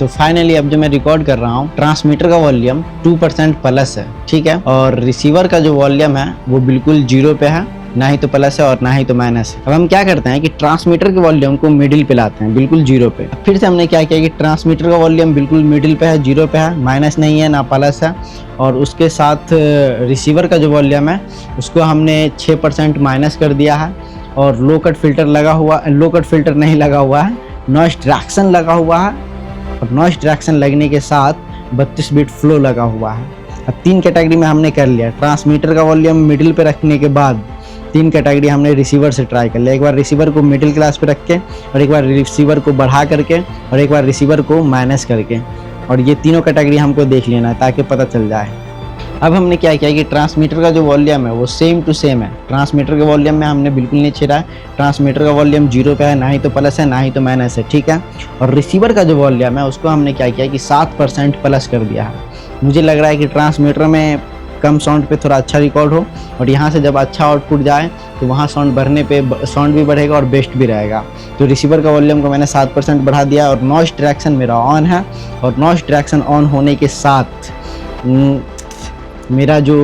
तो फाइनली अब जो मैं रिकॉर्ड कर रहा हूँ, ट्रांसमीटर का वॉल्यूम 2% प्लस है, ठीक है। और रिसीवर का जो वॉल्यूम है वो बिल्कुल जीरो पे है, ना ही तो प्लस है और ना ही तो माइनस है। अब हम क्या करते हैं कि ट्रांसमीटर के वॉल्यूम को मिडिल पे लाते हैं, बिल्कुल जीरो पे। फिर से हमने क्या किया कि ट्रांसमीटर का वॉल्यूम बिल्कुल मिडिल पे है, जीरो पे है, माइनस नहीं है ना प्लस है। और उसके साथ रिसीवर का जो वॉल्यूम है उसको हमने 6% माइनस कर दिया है। और लो कट फिल्टर नहीं लगा हुआ है, नॉइस डिडक्शन लगा हुआ है। और नॉइस डिडक्शन लगने के साथ 32 बिट फ्लो लगा हुआ है। अब 3 कैटेगरी में हमने कर लिया। ट्रांसमीटर का वॉल्यूम मिडिल पे रखने के बाद 3 कैटेगरी हमने रिसीवर से ट्राई कर लिया। एक बार रिसीवर को मिडिल क्लास पे रख के, और एक बार रिसीवर को बढ़ा करके, और एक बार रिसीवर को माइनस करके। और ये तीनों कैटेगरी हमको देख लेना है ताकि पता चल जाए। अब हमने क्या किया कि ट्रांसमीटर का जो वॉल्यूम है वो सेम टू सेम है। ट्रांसमीटर के वॉल्यूम में हमने बिल्कुल नहीं छेड़ा है। ट्रांसमीटर का वॉल्यूम जीरो पे है, ना ही तो प्लस है ना ही तो माइनस है, ठीक है। और रिसीवर का जो वॉल्यूम है उसको हमने क्या किया कि 7% प्लस कर दिया है। मुझे लग रहा है कि ट्रांसमीटर में कम साउंड पे थोड़ा अच्छा रिकॉर्ड हो, और यहाँ से जब अच्छा आउटपुट जाए तो वहाँ साउंड बढ़ने पे साउंड भी बढ़ेगा और बेस्ट भी रहेगा। तो रिसीवर का वॉल्यूम को मैंने 7% बढ़ा दिया। और नॉइस डिडक्शन मेरा ऑन है, और नॉइस डिडक्शन ऑन होने के साथ मेरा जो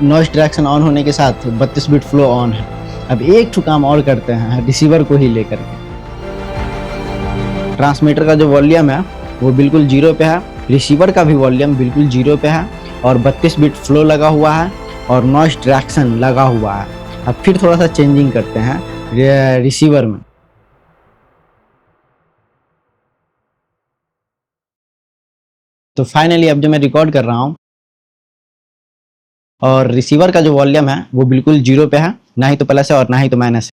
नॉइस डिडक्शन ऑन होने के साथ 32 बिट फ्लो ऑन है। अब एक ठो काम और करते हैं रिसीवर को ही लेकर के। ट्रांसमीटर का जो वॉल्यूम है वो बिल्कुल जीरो पे है, रिसीवर का भी वॉल्यूम बिल्कुल जीरो पे है, और 32 बिट फ्लो लगा हुआ है, और नॉइस डिडक्शन लगा हुआ है। अब फिर थोड़ा सा चेंजिंग करते हैं रिसीवर में। तो फाइनली अब जो मैं रिकॉर्ड कर रहा हूँ, और रिसीवर का जो वॉल्यूम है वो बिल्कुल जीरो पे है, ना ही तो प्लस है और ना ही तो माइनस है।